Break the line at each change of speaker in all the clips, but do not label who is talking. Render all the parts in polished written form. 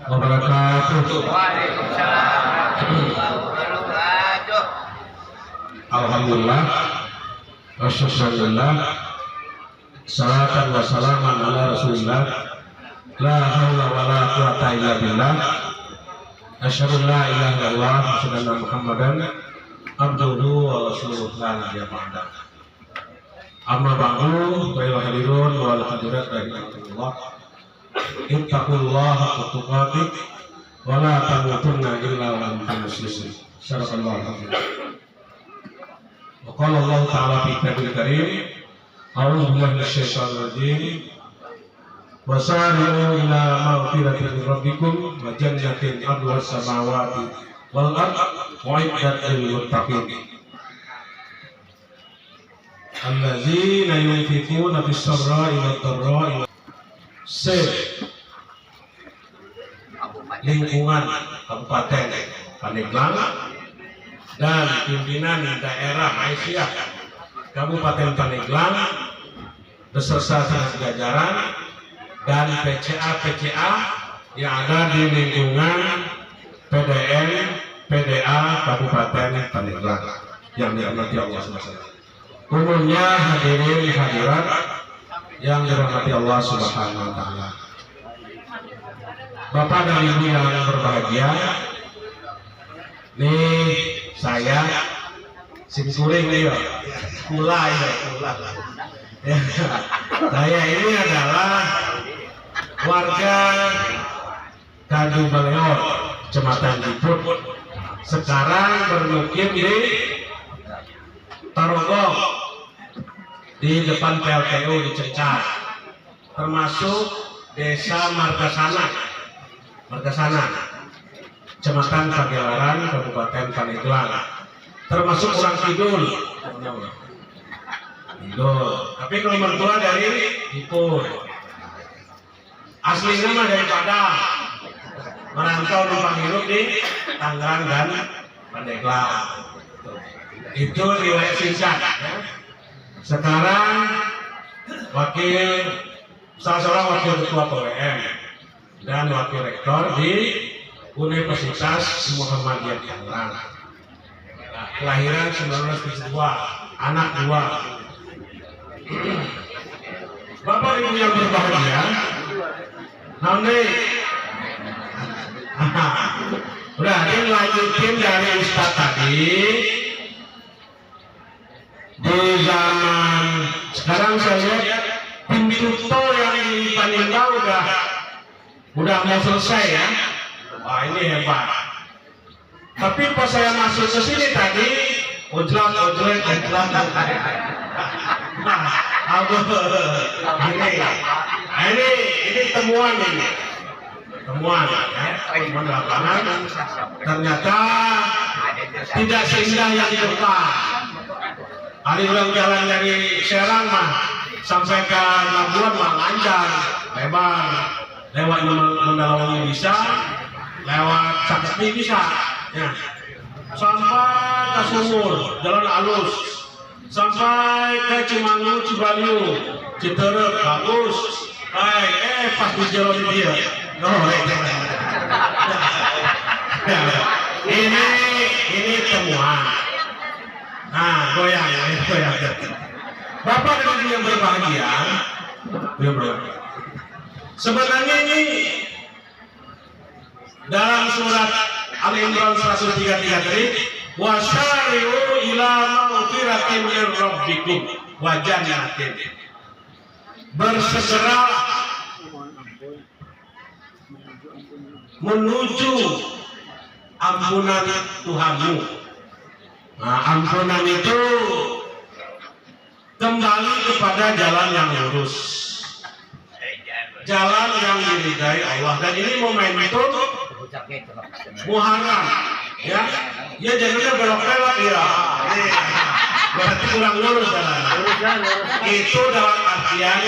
wabarakatuh.
Waalaikumsalam warahmatullahi wabarakatuh.
Alhamdulillah, wassalamualaikum, salatan wa salaman ala rasulillah, la haula wa la quwata illa billah, asyhadu an la ilaha illallah wa asyhadu anna muhammadan abduhu wa rasuluhu la nabiyya ba'da. Amma ba'du, baiklah hadirin wal hadirat rahimakumullah. Ittaqullaha haqqa tuqatih wa la tamutunna illa wa antum muslimun. Sadaqallahu alazim. Wa qala Allah ta'ala fi kitabil karim, a'udzu billahi minasyaitonir rajim. Wa sari'u ila maghfiratin min rabbikum wa jannatin 'arduha as-samawati wal ardh u'iddat lil muttaqin. Allazina yunfiquna bis-sarra'i wad-dharra'i. Lingkungan Kabupaten Pandeglang dan pimpinan daerah Aisyah Kabupaten Pandeglang beserta jajaran dan PCA yang ada di lingkungan PDN PDA Kabupaten Pandeglang yang dirahmati Allah SWT. Umumnya hadirin hadirat yang dirahmati Allah Subhanahu wa taala. Bapak dan Ibu yang berbahagia, nih saya simkuring nih ya. Kula. Saya ini adalah warga Kadu Baleor, Kecamatan Diput. Sekarang bermukim di Tarogong, di depan PLTU di Cencar, termasuk Desa Margasana, Kecamatan Pagelaran, Kabupaten Pandeglang, termasuk orang Kidul. Tapi kalau mertua dari Diput, aslinya mah dari Padang, merantau numpang hidup di Tangerang dan Pandeglang. Itu riwayat singkat. Sekarang salah seorang wakil ketua PWM dan wakil rektor di Universitas Muhammadiyah Tangerang. Kelahiran 1972, anak 2. Bapak Ibu yang berbahagia, nanti udah lanjutin dari Ustadz tadi. Di zaman sekarang saya lihat pintu tol yang di Paninggal udah mau selesai ya. Wah, ini hebat. Tapi pas saya masuk ke sini tadi, ojlak. Ini temuan ya. Temuan lapangan. Ternyata tidak seindah yang di depan. Ada ulang jalan dari Serang mah sampai ke Labuan mah lancar, lebar, lewat Mandalawangi bisa, lewat Sakti bisa, ya. Sampai ke Sumur, jalan halus, sampai ke Cimangu, Cibaliu, Citerep, bagus. Pas di jalan dia, ini temuan. Nah, goyang. Bapak dan Ibu yang berbahagia, sebenarnya ini dalam surat Al-Imran 133 tadi, wasari'u ila maghfiratin min rabbikum wa jannatin. Bersegera menuju ampunan Tuhanmu. Nah, ampunan itu kembali kepada jalan yang lurus, jalan yang diridai Allah. Dan ini momentum Muharram, ya. Ya jadinya belok-belok ya. Berarti kurang lurus jalan. Itu dalam artian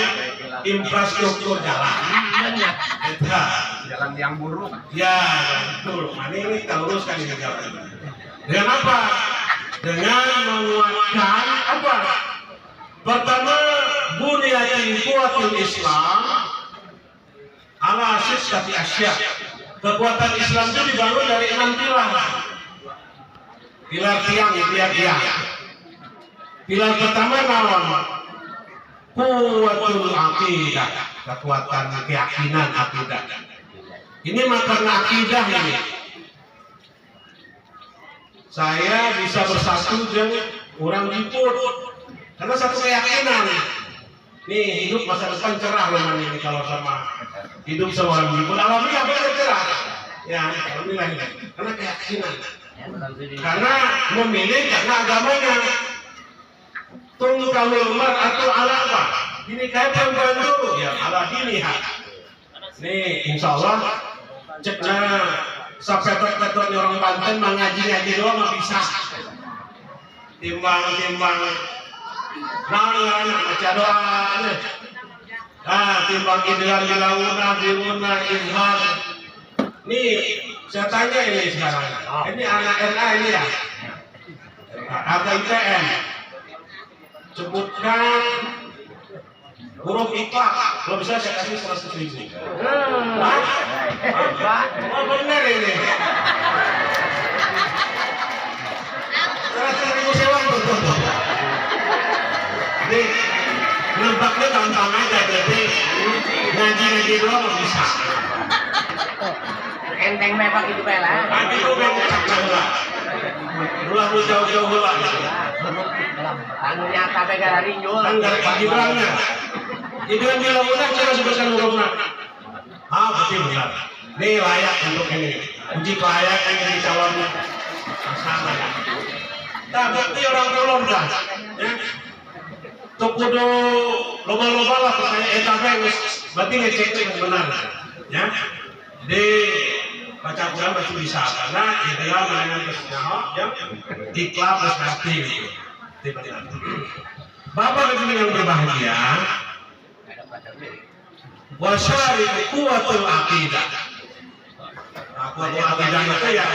infrastruktur jalan.
Jalan yang buruk.
Ya, betul. Ini terluruskan ini jalan. Dengan apa? Dengan menguatkan apa? Pertama, bunyatil kuwatul Islam ala sittati asya. Kekuatan Islam itu dibangun dari 6 pilar. Pilar tiang. Pilar pertama naon? Kuwatul aqidah, kekuatan keyakinan akidah. Ini karena akidah ini. Saya bisa bersatu dengan orang jiput karena satu keyakinan. Nih hidup masa depan cerah memang ini kalau sama hidup sama orang jiput. Alhamdulillah benar cerah. Ya, alhamdulillah karena keyakinan. Karena memilih karena agamanya. Tungkalul mar'atu ala apa? Ini kayak pembantu ya ala diniha. Nih insya Allah ceknya sapetot-petot orang Banten mengaji doang nggak bisa. Timbang nangan baca doa. Timbang ideal dilauna izhar. Nih saya tanya ini sekarang. Ini anak RA ini ya. Atau IPM. Sebutkan huruf ikhlas. Kalau bisa saya kasih 100.000. Oh benar ini. 100.000 sewa betul. Jadi nampaknya gampang aja berarti ngaji doang nggak bisa.
Enteng memang itu bela.
Itu memang lah. Ulah jauh-jauh lah.
Anu nyata bega rinjul.
Anggar Gibrannya. Gibran bilang udah cara sebutkan hurufnya. Betul benar. Ini layak untuk ini. Uji kelayakan jadi calon sama ya. Nah, berarti orang tolong dah. Ya. Tuk kudu loba-loba lah pertanyaan etapa berarti ngecek yang benar. Ya. Jadi baca Quran masih bisa karena ideal mainan kesehatan yang ikhlas perspektif. Bapak dan yang berbahagia, wasyari kuwatul aqidah. Kuwatul aqidah itu ya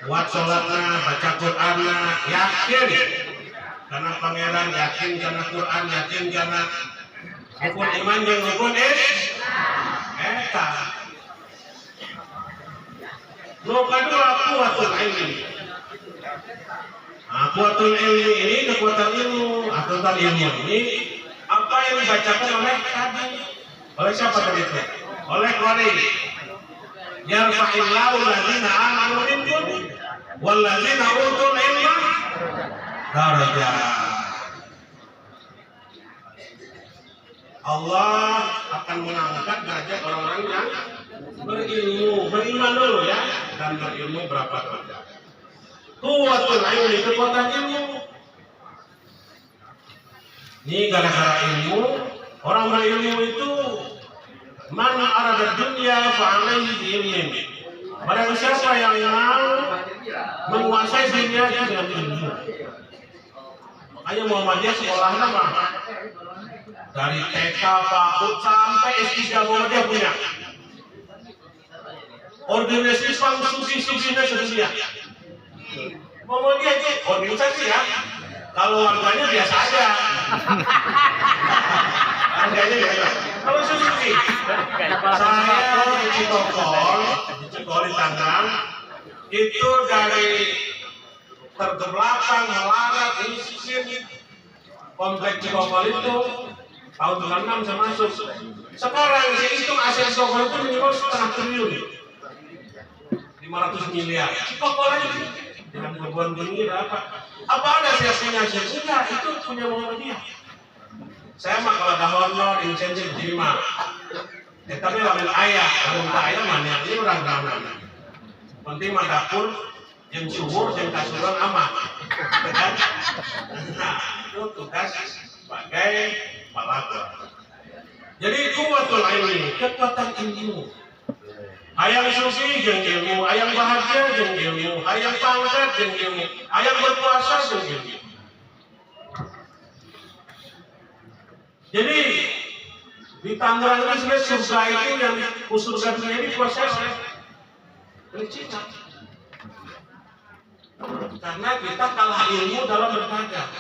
kuat sholatnya, baca Qurannya, yakin karena pangeran, yakin karena Quran, yakin karena rukun iman yang rukun eta. Lo kedua kuwatul ilmi. Kuwatul ilmi ini kekuatan ilmu atau tentang ilmu ini apa yang dibacakan oleh siapa tadi itu? Oleh Qari. Yarfa'illahu alladzina amanu minkum walladzina utul ilma darajat. Allah akan mengangkat derajat orang-orang yang berilmu, beriman dulu ya, dan berilmu berapa derajat. Kuwatul ilmi, kekuatan ilmu. Ini gara-gara ilmu, orang berilmu itu man arada dunya fa'alaihi bi'ilmin. Barang siapa yang mau menguasai dunia itu dengan ilmu. Makanya Muhammadiyah sekolah nama dari TK, PAUD sampai S3 Muhammadiyah punya. Organisasi Islam suci-sucinya sedunia. Muhammadiyah itu organisasi ya. Kalau warganya biasa aja. Harganya biasa. Kalau suci, saya di Cikokol di Tangerang itu dari terbelakang melarat ini sisir komplek Cikokol itu tahun 96 saya masuk. Sekarang saya hitung aset Cikokol itu minimal 1,5 triliun, 500 miliar. Cikokol aja dengan kebun tinggi apa? Apa ada saya punya aset? Enggak, itu punya Muhammadiyah. Saya mah kalau ada honor, insentif terima. Tapi lamun ayah, mana ini orang ramah. Penting mah dapur, yang subur, yang kasuran aman. Nah, itu tugas sebagai pelaku. Jadi kuwatul ilmi, kekuatan ilmu. Hayang suci jeung ilmu, hayang bahagia jeung ilmu, hayang pangkat jeung ilmu, hayang berpuasa jeung ilmu. Jadi di Tangerang ini sebenarnya surga itu yang surga dunia ini dikuasai oleh Cina. Karena kita kalah ilmu dalam berdagang.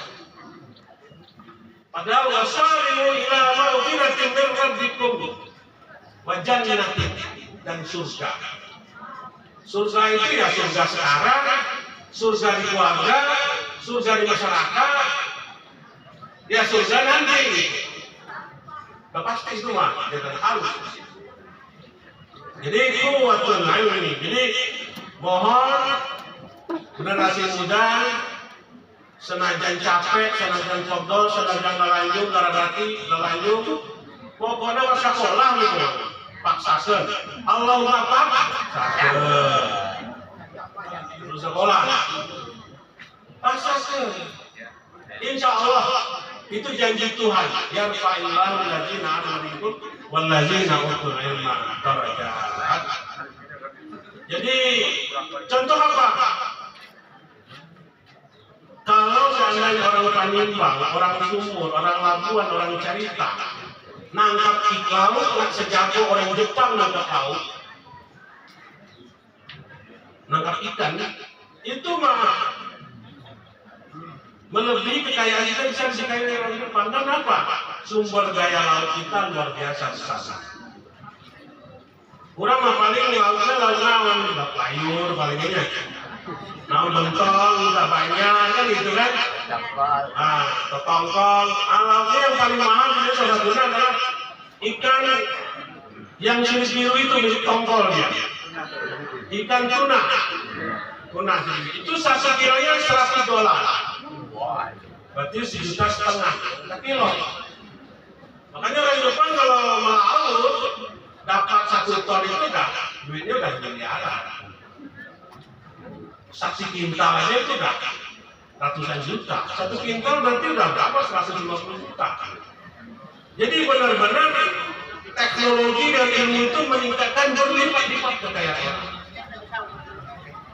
Padahal wasari'u ila ma'firatin min rabbikum wa jannatin. dan surga. Surga itu ya surga sekarang, surga di keluarga, surga di masyarakat, ya surga nanti. Nah, pasti itu mah, jangan harus. Jadi kuwatul ilmi. Jadi mohon generasi muda senajan capek, senajan pegel, senajan lalanjung, pokoknya masa sekolah nih, paksakan. Allahumma paksakan. Terus sekolah, paksakan. Insya Allah itu janji Tuhan. Yarfa'illahu alladzina amanu minkum walladzina utul ilma darajat. Jadi contoh apa? Kalau seandainya orang Panimbang, orang Sumur, orang Labuan, orang Carita nangkap ikan, nggak sejago orang Jepang nangkap laut, nangkap ikan, itu mah melebihi kekayaan kita bisa dikayai orang Jepang. Kenapa? Sumber daya laut kita luar biasa besar. Kurang mah paling lautnya laut naon, payur paling banyak. Naon bentong udah banyak kan gitu kan. Tongkol. Lautnya yang paling mahal itu salah satunya adalah ikan yang jenis biru itu mirip tongkol dia. Ikan tuna. Itu 1 kilonya $100. Berarti 1,5 juta per kilo. Makanya orang Jepang kalau melaut dapat 1 ton itu duitnya udah miliaran. Saksi kintal aja itu udah ratusan juta. 1 kintal berarti udah berapa? 150 juta. Jadi benar-benar teknologi dan ilmu itu meningkatkan berlipat-lipat kekayaan.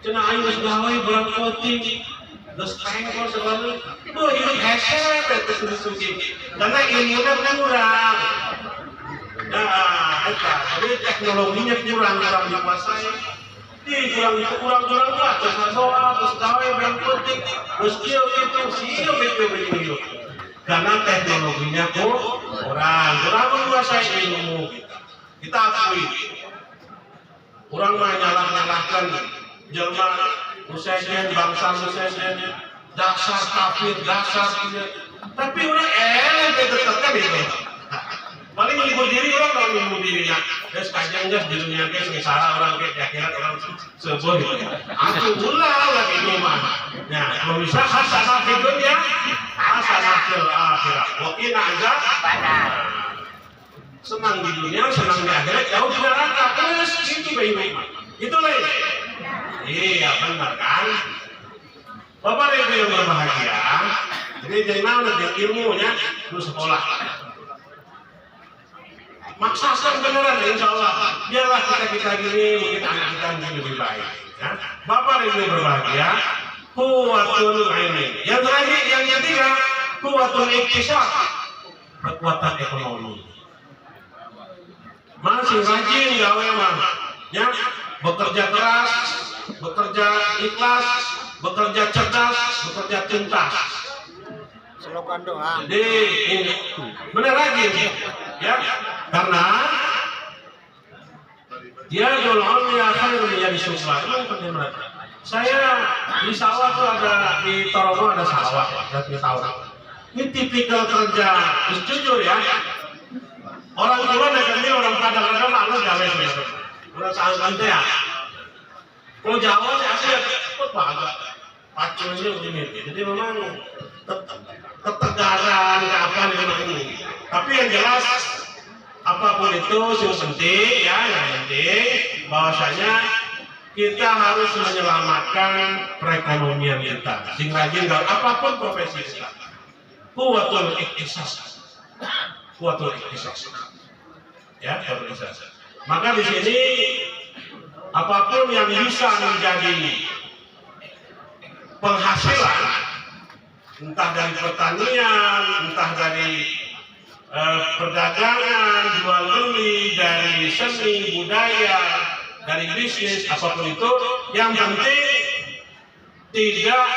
Cenah aing geus gawe barang coating, geus pengkol segala. Hidup heset eta suci. Karena ilmunya kurang. Nah, jadi teknologinya kurang dikuasai. Kurang lah. Terus doa, terus gawe barang coating, terus kieu itu sieu begitu. Karena teknologinya kurang menguasai ilmu kita. Kita akui. Kurang menyalahkan Jerman, Musaiden, bangsa Musaiden, dasar kafir, dasar tidak. Tapi orang tetap itu. Paling menghibur diri orang kalau menghibur dirinya. Dan sekajang di dunia ke sengsara orang ke akhirat orang sebuah gitu. Aku ulah lagi iman. Nah, kalau bisa hasanah di dunia, hasanah fil akhirat. Wakina aja. Senang di dunia, senang di akhirat, jauh di neraka. Terus itu iman. Itu lain. Iya benar kan? Bapak Ibu yang berbahagia, jadi jangan nanti ilmunya lu sekolah. Maksakan beneran insya Allah. Biarlah kita gini, mungkin anak kita mungkin lebih baik. Ya? Bapak Ibu yang berbahagia, kuwatul ilmi. Yang terakhir, yang ketiga, kuwatul iktisad, kekuatan ekonomi. Masih rajin gawe mah, ya bekerja keras. Bekerja ikhlas, bekerja cerdas, bekerja tuntas.
Slogan doang.
Jadi ini benar rajin, ya, karena dia dulu ya khair menjadi susah. Itu penting banget. Saya di sawah tuh ada di Torogo ada sawah, ada sawah. Ini tipikal kerja, jujur ya. Orang tua negeri orang kadang-kadang malas gawe sebenarnya. Orang sangat ya. Kalau Jawa saya cepet banget, pacunya begini. Jadi memang ketegaran, apa ini. Tapi yang jelas apapun itu yang penting ya, yang penting bahwasanya kita harus menyelamatkan perekonomian kita. Sing rajin dalam apapun profesi kita. Kuwatul iktisas. Ya, kuwatul iktisas. Maka di sini apapun yang bisa menjadi penghasilan, entah dari pertanian, entah dari perdagangan, jual beli, dari seni, budaya, dari bisnis, apapun itu, yang penting tidak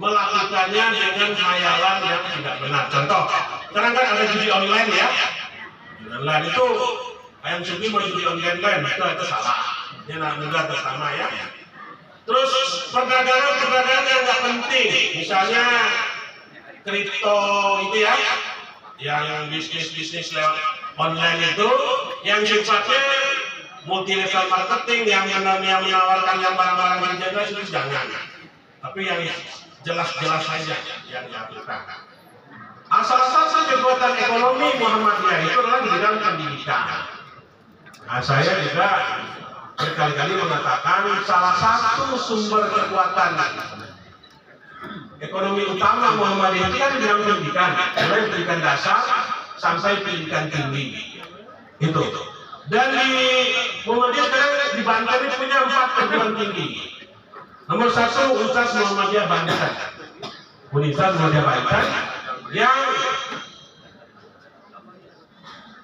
melakukannya dengan khayalan yang tidak benar. Contoh, sekarang kan ada judi online ya, online itu Ayam Sugi mau judi online itu salah. Ini anak muda terutama ya. Terus perdagangan yang nggak penting, misalnya kripto itu ya, yang bisnis lewat online itu, yang sifatnya multi level marketing, yang menawarkan yang barang-barang dijaga itu jangan. Tapi yang jelas-jelas saja yang dilakukan. Asal-asal kekuatan ekonomi Muhammadiyah itu adalah di bidang pendidikan. Nah, saya juga berkali-kali mengatakan salah satu sumber kekuatan ekonomi utama Muhammadiyah itu kan di bidang pendidikan, mulai pendidikan dasar sampai pendidikan tinggi. Itu. Dan di Muhammadiyah sekarang di Banten ini punya 4 perguruan tinggi. Nomor 1 Universitas Muhammadiyah Banten. Universitas Muhammadiyah Banten yang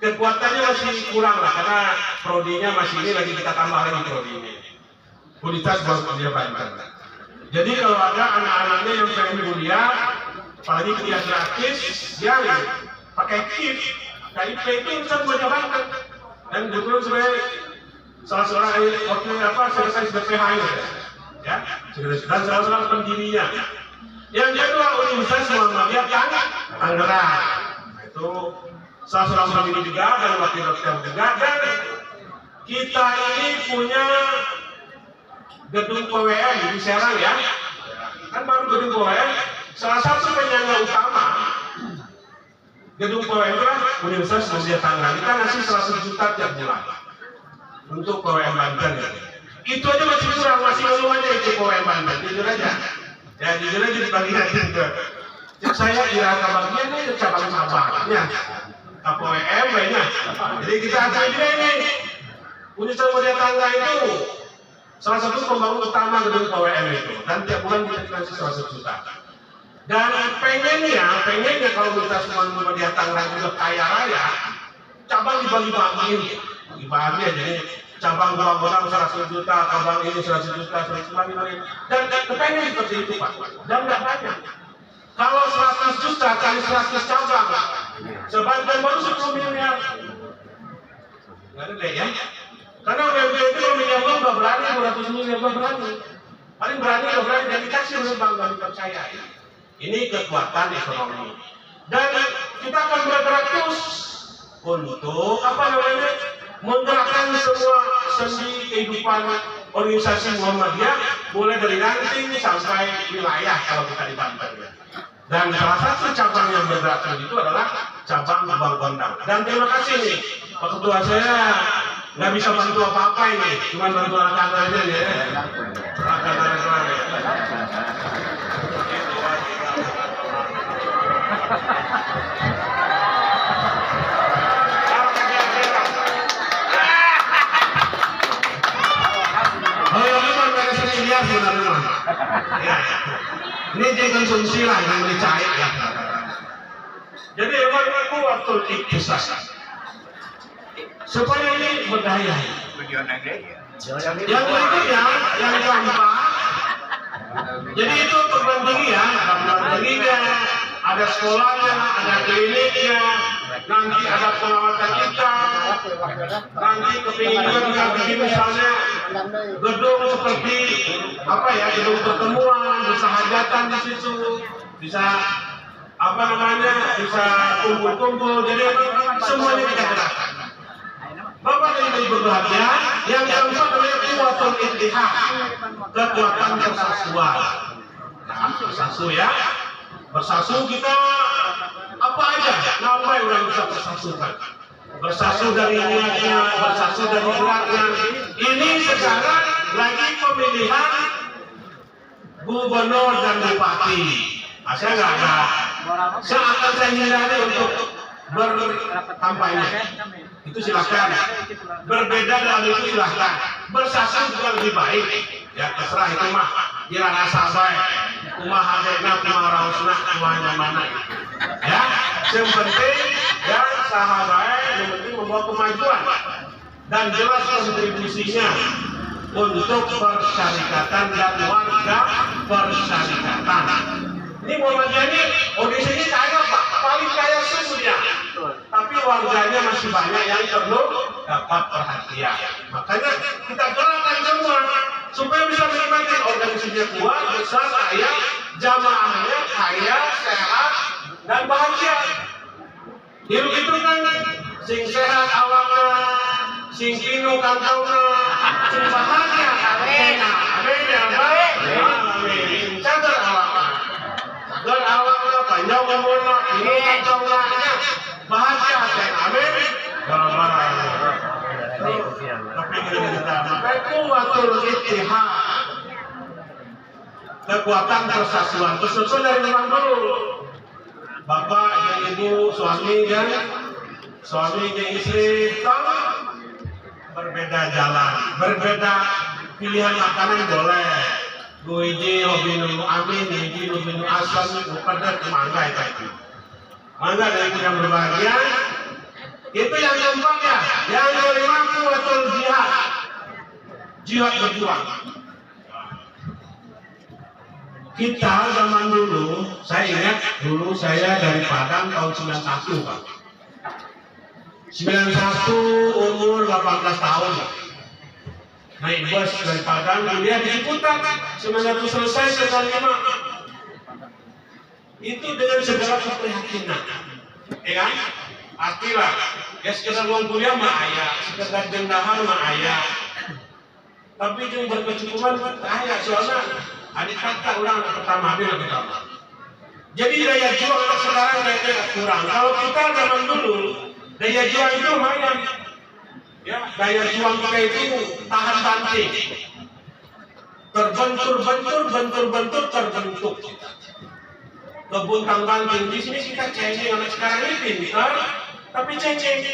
kekuatannya masih kurang lah karena prodinya masih ini lagi kita tambah lagi prodinya. Universitas Muhammadiyah Banten. Jadi kalau ada anak-anaknya yang pengen kuliah, apalagi kuliah gratis, yang pakai KIP itu Universitas Muhammadiyah Banten. Dan kebetulan sebagai salah seorang waktu selesai BPH ini, ya, dan salah seorang pendirinya. Yang kedua Universitas Muhammadiyah Tangerang, itu salah seorang pendiri juga dan wakil dokter juga. Dan kita ini punya gedung PWN di Serang ya, kan baru gedung PWN. Salah satu penyangga utama gedung PWN itu kan Universitas Muhammadiyah Tangerang. Kita ngasih 100 juta tiap bulan untuk PWN Banten. Itu aja masih kurang, masih lalu aja itu PWN Banten. Jujur aja. Ya jujur aja dibagi nanti itu. Saya kira kabarnya ini cabang cabangnya. KPWM banyak. Jadi kita ada ini Universitas Muhammadiyah Tangerang itu salah satu pembangun utama gedung PWM itu. Dan tiap bulan kita kasih 100 juta. Dan pengennya kalau Universitas Muhammadiyah Tangerang sudah kaya raya, cabang dibagi-bagiin, dibagi aja nih. Cabang bangunan 100 juta, cabang ini 100 juta, 100 juta, dan kepengen seperti itu Pak. Dan nggak banyak. Kalau 100 juta kali 100 cabang, sebanten baru 10 miliar. Nggak ada deh ya. Karena UMB itu kalau minyak uang nggak berani, 200 miliar nggak berani. Paling berani nggak berani dan dikasih oleh bank dan dipercaya. Ini kekuatan ekonomi. Dan kita akan bergerak terus untuk menggerakkan semua sendi kehidupan organisasi Muhammadiyah, mulai dari ranting sampai wilayah kalau kita di Banten. Dan salah satu cabang yang bergerak itu adalah cabang Bang Gondang. Dan terima kasih nih Pak Ketua, saya nggak bisa bantu apa-apa ini, cuma bantu anak-anak aja ya. Anak-anak. Ya. Ini jadi konsumsi lah yang beli cair ya. Jadi emang kuatul ikhtisas supaya ini berdaya. Yang berikutnya yang keempat, jadi itu untuk mandiri ya, mandirinya, ada sekolahnya, ada kliniknya, nanti ada perawatan kita, nanti kepinginan juga bikin misalnya gedung seperti gedung pertemuan, bisa hajatan di situ, bisa bisa kumpul-kumpul, jadi semuanya kita gerakkan. Bapak dan Ibu berbahagia, yang keempat adalah kuatul ittihad, kekuatan persatuan. Bersatu ya, bersatu kita apa aja, namanya orang bisa bersatukan. Bersatu dari niatnya, bersatu dari geraknya. Ini sekarang lagi pemilihan gubernur dan bupati. Saya nggak ada. Saya akan hindari untuk berkampanye. Itu silakan. Berbeda dalam itu silakan. Bersatu juga lebih baik. Ya terserah itu mah. Kira rasa baik. Kumaha hadena, kumaha rausna, kumaha nyamana. Ya, yang penting ya sahabat, yang penting membawa kemajuan dan jelas kontribusinya untuk persyarikatan dan warga persyarikatan. Ini Muhammadiyah ini organisasi kaya Pak, paling kaya sedunia. Tapi keluarganya masih banyak yang perlu dapat perhatian. Makanya kita gerakan semua supaya bisa menikmati organisasinya kuat, besar, kaya, jamaahnya kaya, sehat, dan bahagia. Hidup itu kan sing sehat awakna, sing pinu kantongna, sing bahagia kabehna. Amin ya baik. Amin. Sing cadar awakna. Cadar awakna panjang umurna, pinu kantongna, bahagia kan. Amin. Tapi kita maka kuatul ittihad. Kekuatan persatuan tersusun dari memang dulu. Bapak dan ibu, suami dan istri, berbeda jalan, berbeda pilihan makanan boleh. Guiji hobi nu amin, guiji hobi nu asam, pada mangga itu. Mangga dari yang berbahagia. Itu yang keempat ya. Yang kelima kuatul jihad. Jihad berjuang. Kita zaman dulu, saya ingat dulu saya dari Padang tahun 91 Pak. 91 umur 18 tahun Pak. Naik bus dari Padang, kuliah di Ciputat. 91 selesai, 95. Itu dengan segala keprihatinan. Ya kan? Pastilah. Ya sekedar uang kuliah mah ayah, sekedar dendahar mah ayah. Tapi itu berkecukupan ayah soalnya adik kakak orang anak pertama, dia lebih pertama. Jadi daya juang anak sekarang daya kurang. Kalau kita zaman dulu, daya juang itu lumayan. Ya, daya juang kita itu tahan banting. Terbentur, terbentuk. Kebuntang banting. Di sini kita cengeng, anak sekarang ini pintar, tapi cengeng.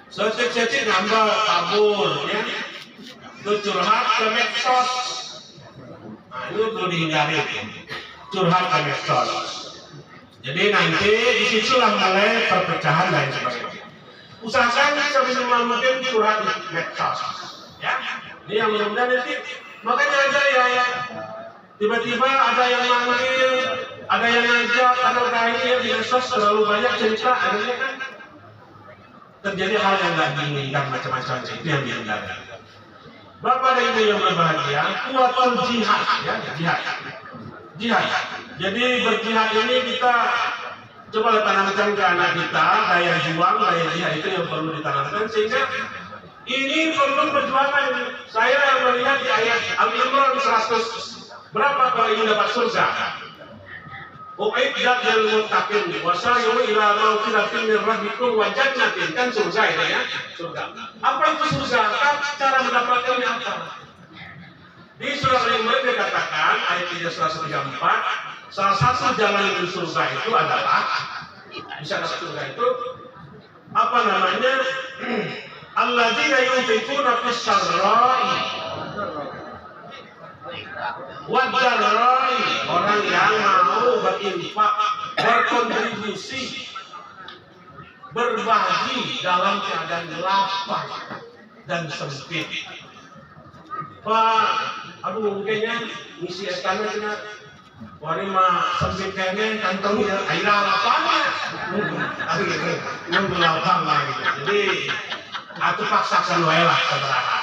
Setik-setik nambah kabur, ya. Itu curhat ke medsos. Nah, itu perlu dihindari. Curhat ke medsos. Jadi nanti disitulah mulai perpecahan dan sebagainya. Usahakan seminimal mungkin curhat di medsos. Ya, ini yang mudah-mudahan nanti. Makanya ada ya. Tiba-tiba ada yang manggil, ada yang ngajak, ada kayaknya di medsos terlalu banyak cerita, akhirnya kan terjadi hal yang nggak diinginkan macam-macam. Itu yang dihindari. Bapak dan Ibu yang berbahagia, kuatul jihad, ya, jihad. Jadi berjihad ini kita coba tanamkan ke anak kita, daya juang, daya jihad itu yang perlu ditanamkan sehingga ini perlu perjuangan. Saya melihat di ayat Al-Imran 100 berapa kalau ingin dapat surga? Uiddat lil muttaqin wasari'u ila maghfiratin min rabbikum wa jannatin, kan surga itu ya, surga. Apa itu surga? Cara mendapatkannya apa? Di surah Al-Imran dikatakan ayat 134, salah satu jalan menuju surga itu adalah bisa dapat surga itu apa namanya? Alladzina yunfiquna fis sarra'i wad-dharra'i, orang yang mau berinfak, berkontribusi, berbagi dalam keadaan lapang dan sempit. Pak, aduh kayaknya misi istana kita wari mah sempit kayaknya kantongnya aira lapangnya. Ini lapang lah gitu. Jadi atuh paksakan wae lah seberapa.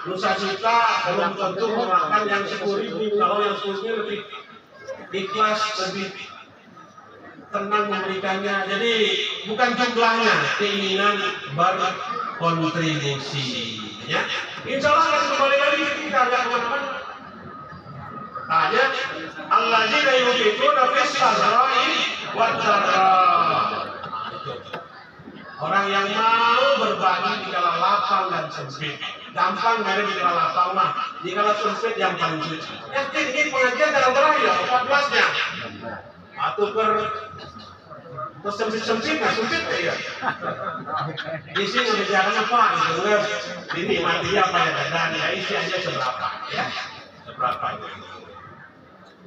Nusa Cita belum tentu memakan yang 10.000. Kalau yang 10.000 lebih ikhlas, lebih tenang memberikannya. Jadi bukan jumlahnya, keinginan berkontribusi. Ya, insya Allah akan kembali lagi kita agak kemana-mana. Tanya, alladzina yunfiquna fis sarra'i wad-dharra'i. Orang yang mau berbagi di kala lapang dan sempit. Gampang dari di kala lapang mah, di kala sempit yang paling sulit. Yakin ini pengajian dalam terakhir 14-nya. Atau sempit, nah sempit ya. Di sini ngerjakan apa? Ini mati apa ya? Dan ya isi aja seberapa, ya? Seberapa itu?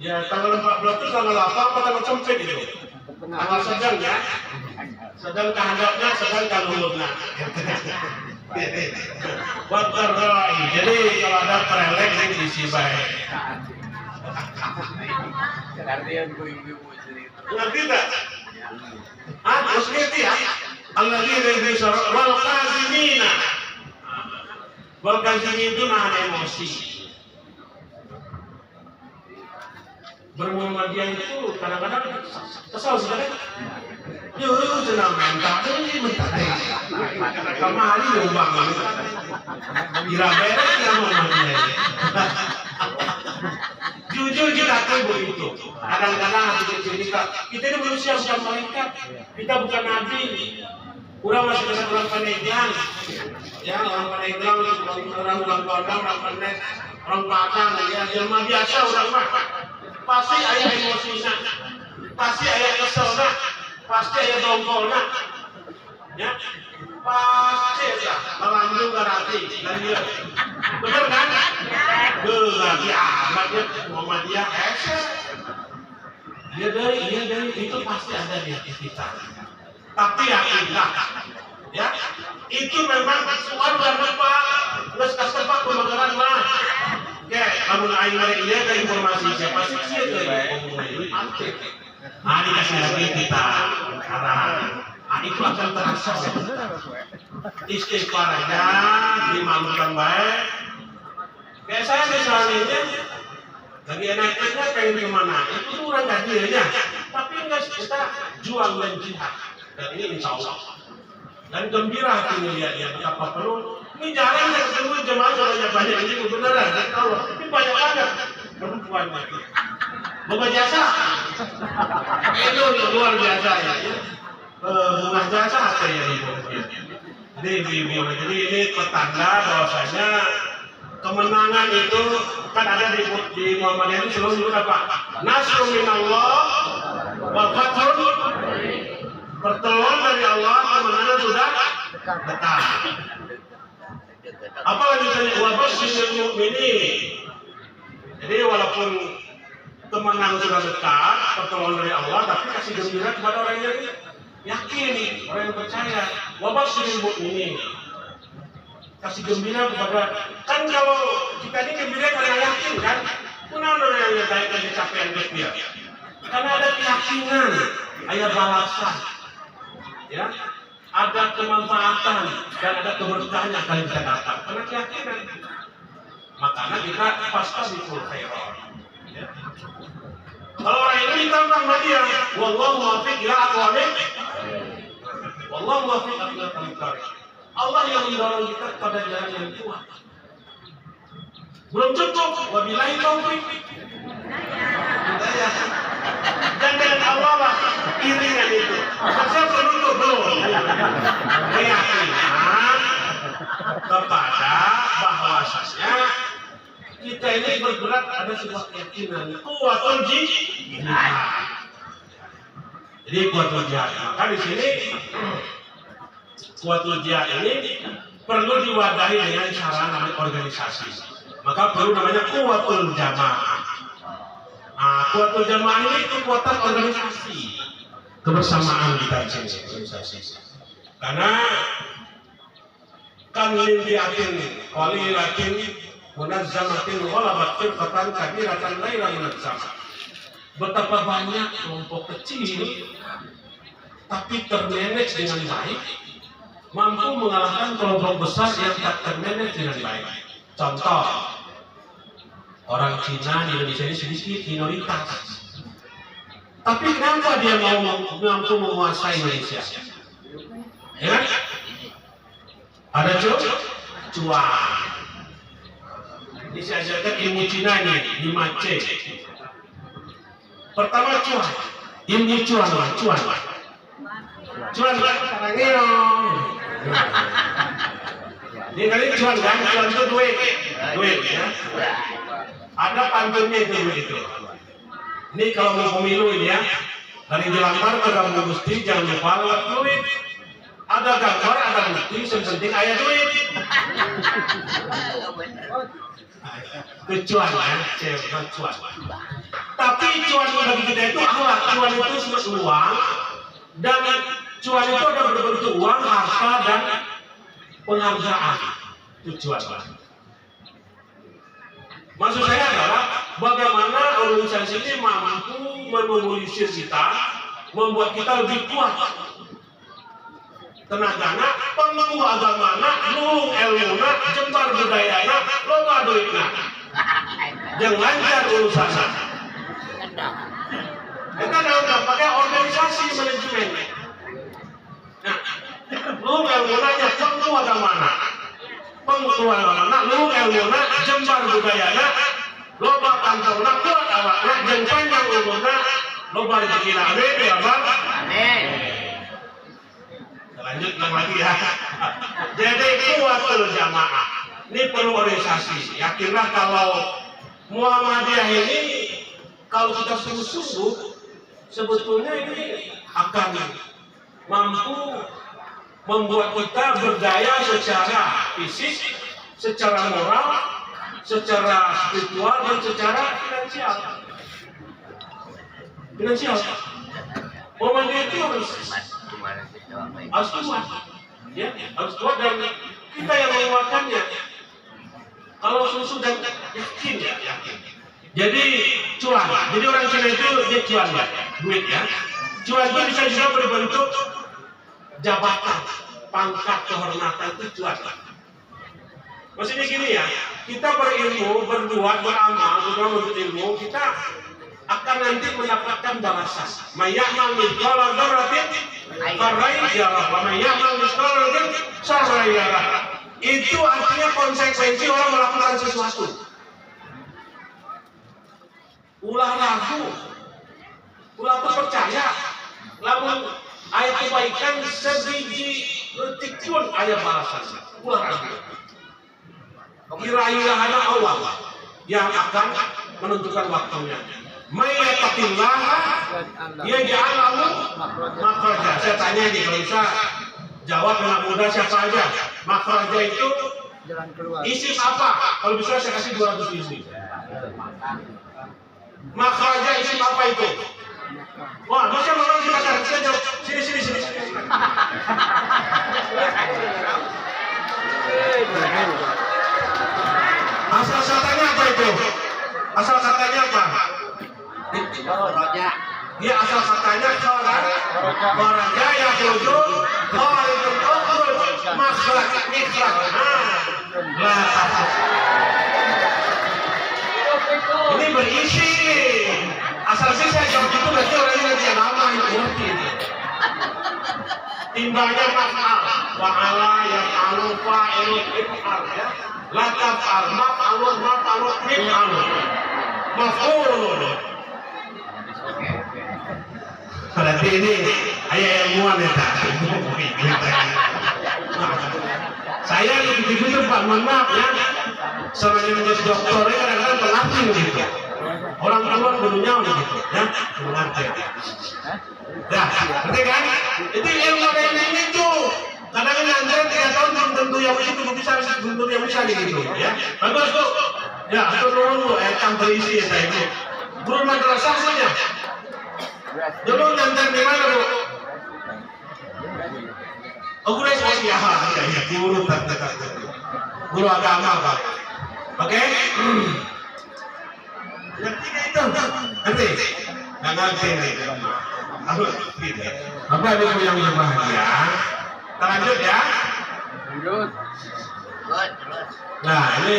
Ya tanggal 14 itu tanggal lapang apa tanggal sempit itu? Tanggal sedang ya. Sedang kehendaknya, sedang kaluhurna. Wad-dharra'i. Jadi kalau ada prelek ini diisi baik. Ngerti tak? Terus ngerti ya? Alladzina yusarru wal kazimina. Wal kazimin itu nahan emosi. Bermuhammadiyah itu kadang-kadang kesal sih kan? Yo, tenang mentak ini mentak deh. Kemari dong bang, kira beres ya Muhammadiyah. Jujur kita akui begitu. Kadang-kadang hati kecil kita ini manusia bukan malaikat, kita bukan nabi. Kurang masih bisa orang Pandeglang, ya orang Pandeglang, orang Gondang, orang Penes, orang Padang, ya jelma biasa orang mah. Pasti ayah emosinya, pasti ayah keselnya, pasti ayah dongkolnya, ya pasti ya melanjut garasi dan dia, benar kan? Lagi amat ya Muhammadiyah iya dari itu pasti ada di hati kita. Tapi yakinlah, ya itu memang soal karena pak, nggak kasih pak pemakaran lah. Oke, kamu naik mereka dia ke informasi siapa sih itu dikasih lagi kita arahan. Itu akan terasa istighfar aja, dimalukan baik. Kayak saya misalnya lagi enaknya pengen kemana, itu orang gajinya, tapi enggak kita jual dan jihad. Dan ini insya Allah. Dan gembira hati melihatnya betapa perlu. Ini jarang saya ketemu jemaah banyak ini beneran. Dan Allah, ini banyak banget perempuan lagi. Bunga jasa, itu luar biasa ya. Bunga jasa apa ya ibu? Jadi ini petanda bahwasanya kemenangan itu kan ada di Muhammadiyah itu selalu apa? Nasrun minallah wa fathun. Pertolongan dari Allah, kemenangan sudah dekat. Apa lanjutannya? Wa basyiril mu'minin. Jadi walaupun kemenangan sudah dekat, pertolongan dari Allah, tapi kasih gembira kepada orang yang yakin, orang yang percaya. Wa basyiril mu'minin. Kasih gembira kepada, kan kalau kita ini gembira karena yakin kan, kenapa orang yang baik dan capaian dia? Karena ada keyakinan, ada balasan, ya, ada kemanfaatan dan ada keberkahan yang akan kita dapat karena keyakinan. Makanya kita pasti khairan. Ya. Kalau orang ini ditantang sama dia, wallahu muwaffiq ila aqwamit. Wallahu muwaffiq ila aqwamit. Allah yang mendorong kita pada jalan yang kuat. Belum cukup, wabillahi taufiq. Dan dengan Allah lah iringan itu. Masa penutup belum. Keyakinan kepada bahwasanya kita ini bergerak ada sebuah keyakinan. Kuatul jihad. Jadi kuatul jihad. Maka di sini kuatul jihad ini perlu diwadahi dengan cara namanya organisasi. Maka perlu namanya kuatul jamaah. Nah, kuatul jamaah ini kekuatan organisasi, kebersamaan kita di sini organisasi. Karena kan limbiatin qalilatin munazzamatin ghalabat firqatan kabiratan ghairu munazzamah. Betapa banyak kelompok kecil tapi termanage dengan baik mampu mengalahkan kelompok besar yang tak termanage dengan baik. Contoh, orang Cina di Indonesia ini sedikit minoritas. Tapi kenapa dia mampu menguasai Indonesia? Ya kan? Ada cuan. Ini saya ajarkan ilmu Cina ini, 5C. Pertama cuan. Ilmu cuan. Cuan karangnya. Ini kali cuan kan? Cuan itu duit ya. Ada pantunnya itu. Ini kalau mau pemilu ini ya, dari dilamar ke Kamu Gusti jangan lupa lewat duit. Ada gambar, ada bukti, yang penting ayah duit. Kecuan ya, cuan. Tapi cuan bagi kita itu akhlak. Cuan itu uang dan cuan itu ada berbentuk uang, harta dan penghargaan. Itu cuan. Maksud saya adalah bagaimana organisasi ini mampu memobilisir kita membuat kita lebih kuat tenagana, pangku agamana, nulung ilmuna, jembar budayana, loba duitna. Jeung lancar urusanna. Kita nggak pakai organisasi manajemen. Nah, nulung ilmuna nya pangku agamana, nulung ilmuna, jembar budayana, loba kantongna, kuat awakna, jeung panjang umurna, loba rezekina. Amin ya Rabbal. Amin. Lanjut lagi ya. Jadi kuatul jamaah. Ini perlu organisasi. Yakinlah kalau Muhammadiyah ini kalau kita sungguh-sungguh sebetulnya ini akan mampu membuat kita berdaya secara fisik, secara moral, secara spiritual dan secara finansial. Muhammadiyah itu harus kuat, ya, harus kuat dan kita yang menguatkannya. Kalau susu dan yakin ya, yakin. Jadi cuan. Jadi orang Cina itu dia cuan ya, duit ya. Cuan itu bisa juga berbentuk jabatan, pangkat, kehormatan itu cuan. Maksudnya gini ya, kita berilmu, berbuat, beramal, menuntut ilmu, kita akan nanti mendapatkan balasan. Mayyamal mithqala dzarratin khairan yarah wa mayyamal mithqala dzarratin syarran yarah. Itu artinya konsekuensi orang melakukan sesuatu. Ulah ragu, ulah percaya, lamun aya kebaikan sebiji leutik pun aya balasan. Ulah ragu. Kira-kiranya Allah yang akan menentukan waktunya. Mayyattaqillaha yaj'al lahu makhraja. Saya tanya nih, kalau bisa jawab dengan mudah siapa aja. Makhraja itu jalan keluar. Isim apa? Kalau bisa saya kasih 200 isim. Makhraja isim apa itu? Wah, masa orang di pasar saya jawab sini. Asal katanya apa itu? Asal katanya apa? Roja. Dia asal katanya Roja ya tujuh, Kharijul ukhruj, makhraj, mikhraj. Ini berisi. Asal sih saya jawab itu berarti orang yang tidak lama itu ngerti. Timbanya maf'al, wa'ala yang alu fa'ilun if'al ya. La taf'al maf'alun mif'al. Maf'ulun. Berarti ini ayah yang muat ya tak? Saya begitu Pak, mohon maaf ya. Sebenarnya menjadi dokter ini kadang-kadang pelatih gitu. Orang tua gurunya gitu ya, mengerti. Nah, ngerti kan? Itu ilmu ini tuh. Kadang-kadang antara 3 tahun belum tentu yang bisa gitu ya. Bagus tuh. Ya, itu dulu campur isi ya itu. Guru madrasah saja. Dulu ngantar di mana, Bu? Oh, guru SOS ya, guru terdekat. Guru agama, Pak. Oke? Ngerti itu? Ngerti? Nggak ngerti nih. Apa ada yang berbahagia? Kita lanjut ya. Lanjut. Nah, ini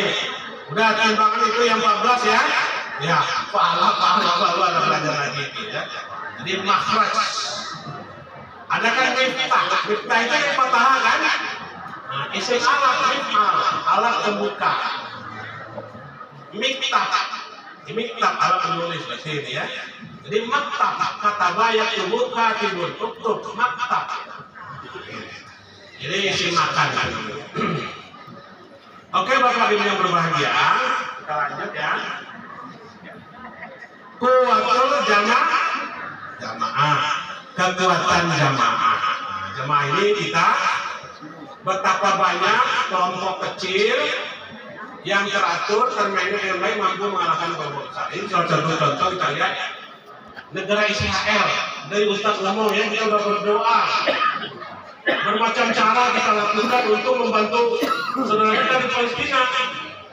udah timbangan itu yang 14 ya. Ya, pahala ada belajar lagi ya. Jadi makhraj. Ada kan miftah itu yang patah kan? Nah, isim alat miftah, alat pembuka. Miftah alat penulis berarti ini ya. Jadi maktab kata bayak tubuh katibun uktub maktab. Jadi isim makan. Oke, Bapak Ibu yang berbahagia, kita lanjut ya. Kuatul jamaah, kekuatan jamaah. Jamaah ini kita betapa banyak kelompok kecil yang teratur, termanage dengan baik, mampu mengalahkan kelompok besar. Ini salah satu contoh kita lihat negara Israel dari Ustadz Lemong ya, kita sudah berdoa bermacam cara kita lakukan untuk membantu saudara kita di Palestina.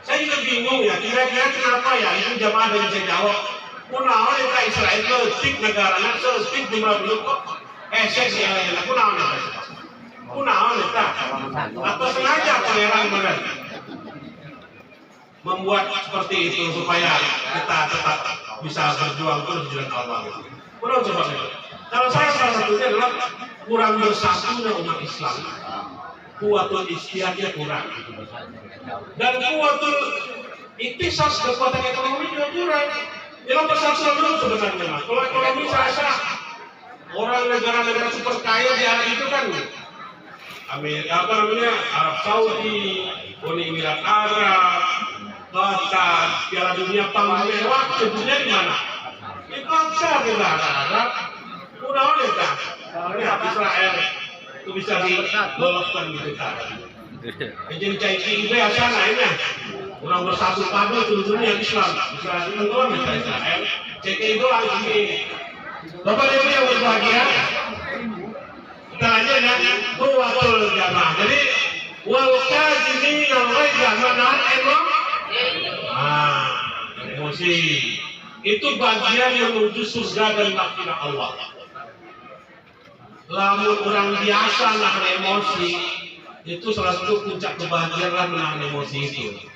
Saya juga bingung ya, kira-kira kenapa ya itu jamaah dari saya jawab. Kunaon eta Israel leutik negarana leutik jumlah penduduk kok seksi elena kunaon eta? Kunaon eta? Atau sengaja pangeran bener membuat seperti itu supaya kita tetap bisa berjuang terus di jalan Allah. Kunaon coba itu? Kalau saya salah satunya adalah kurang bersatunya umat Islam. Kuatul istihadnya kurang. Dan kuatul iktisad kekuatan ekonomi juga kurang. Dalam persatuan dulu sebenarnya. Kalau ekonomi saya rasa orang negara-negara super kaya di hari itu kan Amerika, Arab Saudi, Uni Emirat Arab, Qatar, Piala Dunia paling mewah sebenarnya di mana? Di Qatar, negara Arab. Udah kan? Lihat Israel itu bisa diloloskan di Qatar. Jadi cai ibe asana ini. Orang bersatu padu seluruh dunia Islam. Israel itu kan Israel. Cek itu lagi. Bapak Ibu yang berbahagia, kita lanjut ya. Kuatul jamaah. Jadi wal kazimin al-ghaiza menahan emosi. Itu bagian yang menuju surga dan maghfirah Allah. Lamun orang biasa nahan emosi, itu salah satu puncak kebahagiaan menahan emosi itu.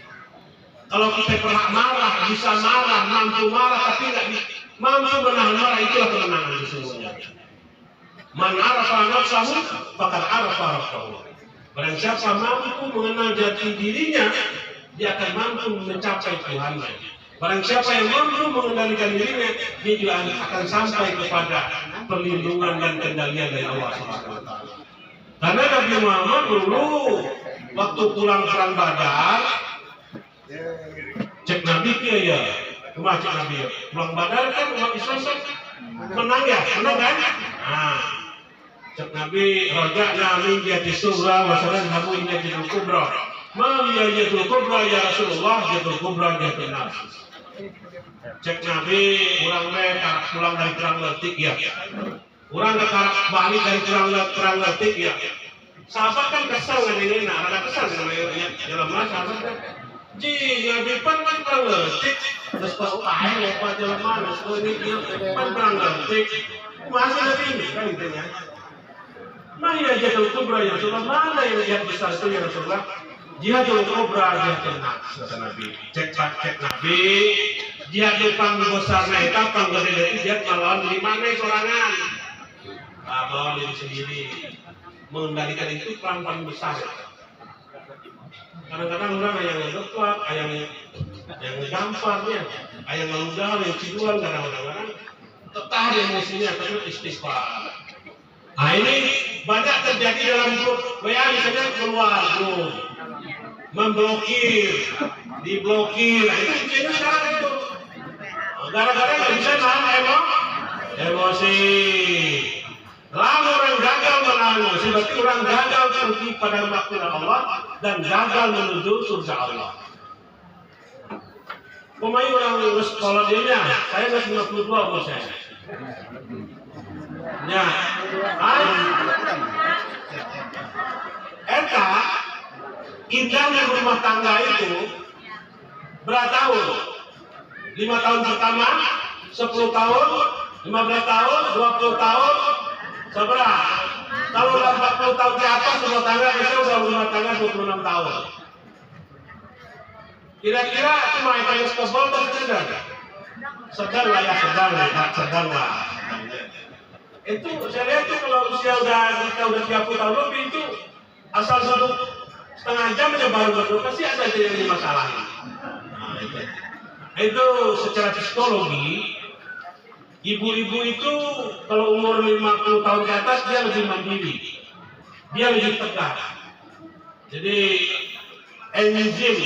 Kalau kita pernah marah, bisa marah, mampu marah, tapi tidak mampu menahan marah, itulah kemenangan sesungguhnya. Man arafa nafsahu faqad arafa rabbahu. Barang siapa mampu mengenal jati dirinya, dia akan mampu mencapai Tuhannya. Barang siapa yang mampu mengendalikan dirinya, dia juga akan sampai kepada perlindungan dan kendalian dari Allah Subhanahu wa taala. Karena Nabi Muhammad dulu waktu pulang perang Badar, cek Nabi ya, cuma cek Nabi pulang Badar kan umat Islam kan menang ya, menang kan? Nah, cek Nabi roja'na min jati surah wasalan hamu inna jatul kubra. Ma ya jatul kubra ya Rasulullah jatul kubra jatul nafs. Cek Nabi orang pulang dari perang letik ya. Orang balik dari perang letik ya. Sahabat kan kesal dengan ini, ada kesal sama dalam sahabat kan. Ji, Nabi pan perang letik, terus pas pakai lepas jalan mana, ini dia pan perang letik, masih Nabi ini kan intinya. Mana jadul kubra ya Rasulullah, mana yang jihad besar itu ya Rasulullah? Jihadul kubra jihadul nafs kata Nabi. Cek Nabi, jihadul pang besar na eta pang gede jihad melawan diri mana sorangan. Melawan diri sendiri. Mengendalikan itu perang paling besar. Kadang-kadang orang yang ngedepak, yang ngegamparnya, yang ngeludah, yang ciduan, kadang-kadang tetah emosinya karena istighfar. Nah ini banyak terjadi dalam grup WA misalnya keluar grup, memblokir, diblokir. Nah itu intinya sekarang itu. Gara-gara nggak bisa nahan emosi. Lalu orang gagal menahan emosi, berarti orang gagal pergi pada maghfirah Allah dan gagal menuju surga Allah. Pemain orang sekolah dia, saya nggak 52 umur saya. Ya, eta indahnya rumah tangga itu berapa tahun? 5 tahun pertama, 10 tahun, 15 tahun, 20 tahun, seberapa? Kalau udah 40 tahun ke atas rumah tangga, biasanya udah rumah tangga 26 tahun. Kira-kira cuma yang paling sebel sedang? Sedang lah ya, sedang lah. Itu saya lihat tuh kalau usia kita udah 30 tahun lebih itu asal 1,5 jam aja baru berdua pasti ada yang dimasalahin. Nah, itu secara psikologi ibu-ibu itu kalau umur 50 tahun ke atas dia lebih mandiri, dia lebih tegar. Jadi enzim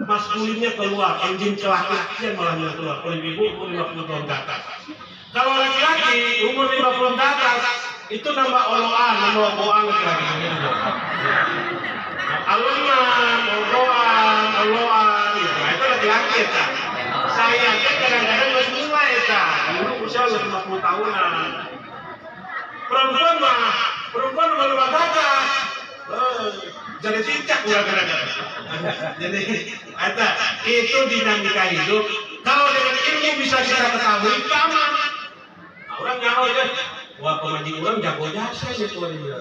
maskulinnya keluar, enzim laki-lakinya malah keluar. Kalau ibu umur 50 tahun ke atas. Kalau laki-laki umur 50 ke atas itu nama oloan, nama ogoan laki-laki. Aloman, ogoan, oloan, itu laki-laki ya. Saya kadang-kadang masih mulai ya. Dulu usia 50 tahunan. Perempuan umur 50 ke atas. Jadi cicak udah kadang-kadang. Jadi itu dinamika hidup. Kalau dengan ilmu ini bisa kita ketahui keamanan. Nah, orang nyawa ya, wah pemaji orang jago jasa itu dia.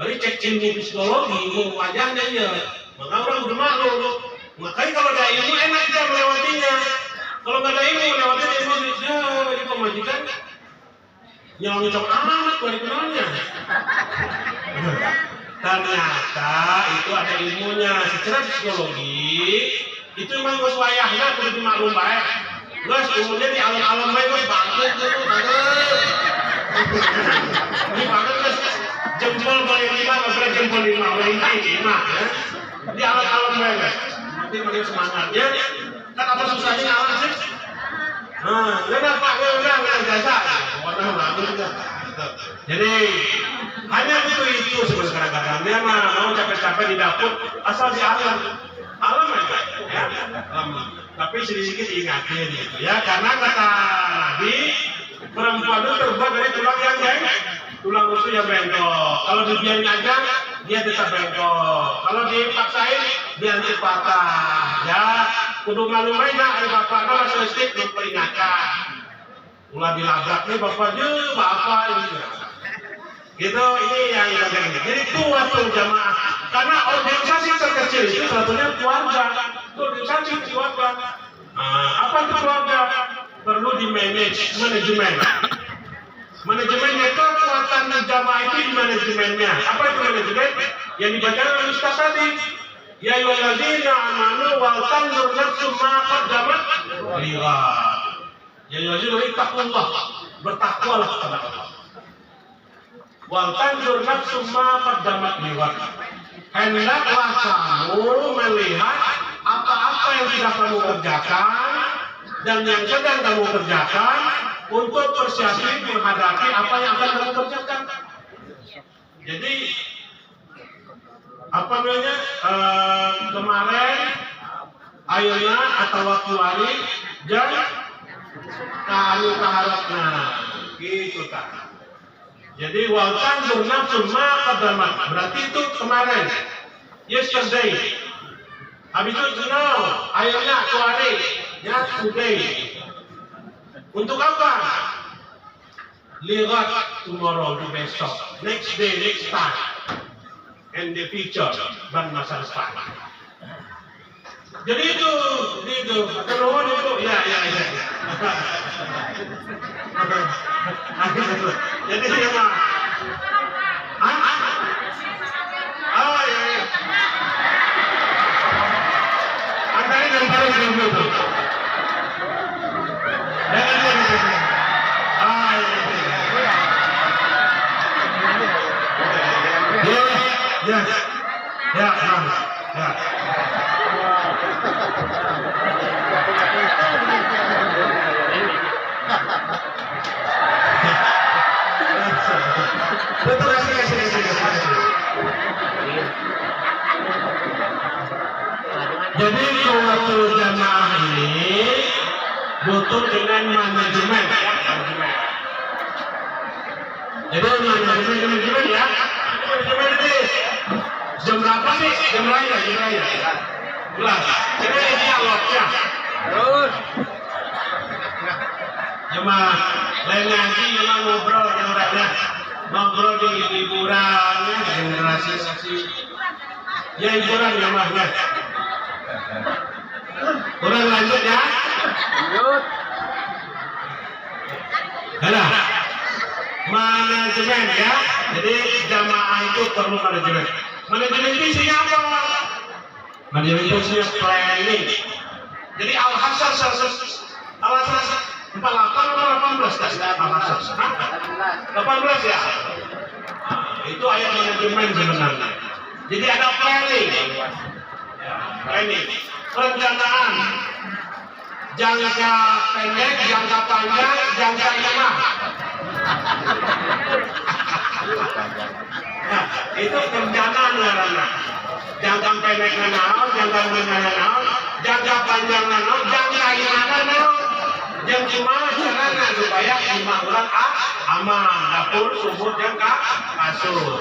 Bari cek ilmu psikologi, ilmu wajahnya ya. Maka orang udah malu. Makanya kalau ada ilmu enak dia melewatinya. Kalau nggak ada ilmu melewatinya ilmu ya ini pemajikan nyolong amat dari kenalnya. Ternyata itu ada ilmunya. Secara psikologi itu memang gue wayahnya kudu dimaklum baik. Guys, kemudian di alam-alam baik gue banget gitu, ini banget guys. Jempol boleh 5, maksudnya jempol 5, boleh 5 ya. Di alam-alam baik guys. Nanti makin semangat ya. Kan apa susahnya alam sih? Nah, udah Pak, udah jasa. Warna bagus juga. Jadi hanya itu sebenarnya kadang-kadang dia mah mau capek-capek di dapur asal di alam aja ya. Tapi sedikit diingatin gitu ya, karena kata Nabi perempuan itu terbuat dari tulang yang tulang rusuk yang bengkok. Kalau dibiarin aja dia tetap bengkok. Kalau dipaksain dia nanti patah ya. Kudu malu mainnya ada bapaknya masih listrik memperingatkan. Ulah dilabrak nih bapaknya bapak ini. Gitu, ini yang kita dengar. Jadi kuat tuh jamaah. Karena organisasi terkecil itu satunya keluarga. Organisasi keluarga. Apa itu keluarga? Perlu di manage, manajemen. Manajemennya kekuatan jamaah itu di manajemennya. Apa itu manajemen? Yang dibaca oleh Ustaz tadi. Ya ayyuhalladzina amanu wal tanzur nafsum ma qaddamat lighad. Ya ayyuhalladzina ittaqullah. Bertakwalah kepada Allah. Wal tanzur nafsum ma qaddamat lighad. Hendaklah kamu melihat apa-apa yang sudah kamu kerjakan dan yang sedang kamu kerjakan untuk persiapan menghadapi apa yang akan kamu kerjakan. Jadi apa namanya kemarin ayeuna atau waktu hari jam kanu kaharapna gitu kan. Jadi wal tanzur nafsum ma qaddamat berarti itu kemarin yesterday. Habis itu now ayeuna hari ya today. Untuk apa? Lihat tomorrow di besok, next day, next time. And the future dan masa depan. Jadi itu, keluhan itu, ya. Jadi dia mah, oh ya. Antara yang paling itu. Ya. Betul Jadi suatu jamaah ini butuh dengan manajemen. Jadi manajemen ya. Manajemen ini jam berapa sih? Jam raya. Jelas. Jadi ini aloknya. Terus. Jemaah lain nanti memang ngobrol yang raya. Ngobrol di hiburan ya, generasi saksi. Ya hiburan jemaahnya. Kurang lanjut ya. Lanjut. Ada manajemen ya. Jadi jamaah itu perlu manajemen. Manajemen itu isinya apa? Manajemen itu isinya planning. Jadi al-hasar 48 atau 18 tadi? 18 ya. Itu ayat manajemen sebenarnya. Jadi ada planning. Planning. Perencanaan. Jangka pendek, jangka panjang, jangka tengah. Nah, itu perencanaan namanya. Jangka pendek naon, jangka menengah naon, jangka panjang naon, jangka gimana naon. Yang gimana caranya supaya 5 bulan aman, dapur, sumur, jangka kasur.